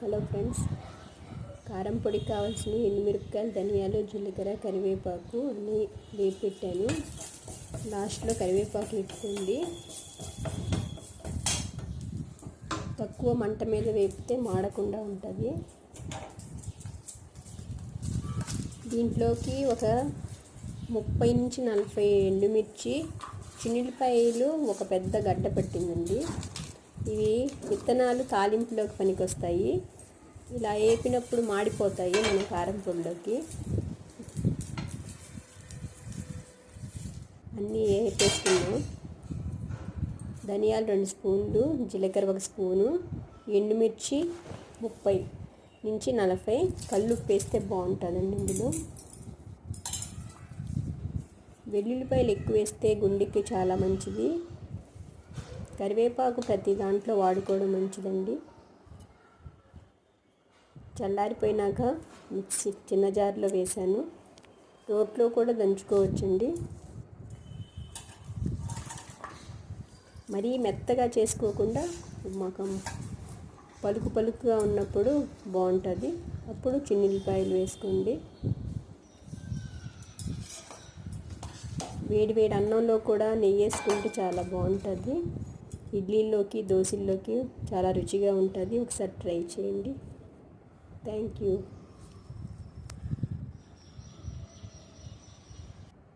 Hello friends, కారం పొడి కావాల్సిన ఎండుమిరపకాయలు, ధనియాలు, జీలకర్ర, కరివేపాకు అన్నీ వేపి పెట్టాను. లాస్ట్లో కరివేపాకు వేపుకోండి. తక్కువ మంట మీద వేపితే మాడకుండా ఉంటుంది. దీంట్లోకి ఒక 30 నుంచి 40 ఎండుమిర్చి, చిన్నులపాయలు ఒక పెద్ద గడ్డ పట్టిందండి. ఇవి విత్తనాలు తాలింపులోకి పనికొస్తాయి. ఇలా వేపినప్పుడు మాడిపోతాయి మన కారం పొడిలోకి. అన్నీ వేపేసుకున్నాం. ధనియాలు 2 స్పూన్లు, జీలకర్ర 1 స్పూను, ఎండుమిర్చి 30 నుంచి 40, కల్లుప్పు వేస్తే బాగుంటుందండి. ఇందులో వెల్లుల్లిపాయలు ఎక్కువ వేస్తే గుండెకి చాలా మంచిది. కరివేపాకు ప్రతి దాంట్లో వాడుకోవడం మంచిదండి. చల్లారిపోయినాక మిక్సీ చిన్న జార్లో వేసాను. రోట్లో కూడా దంచుకోవచ్చండి. మరీ మెత్తగా చేసుకోకుండా మాకు పలుకుగా ఉన్నప్పుడు బాగుంటుంది. అప్పుడు చిన్నులపాయలు వేసుకోండి. వేడి అన్నంలో కూడా నెయ్యి వేసుకుంటే చాలా బాగుంటుంది. ఇడ్లీలోకి, దోశల్లోకి చాలా రుచిగా ఉంటుంది. ఒకసారి ట్రై చేయండి. Thank you.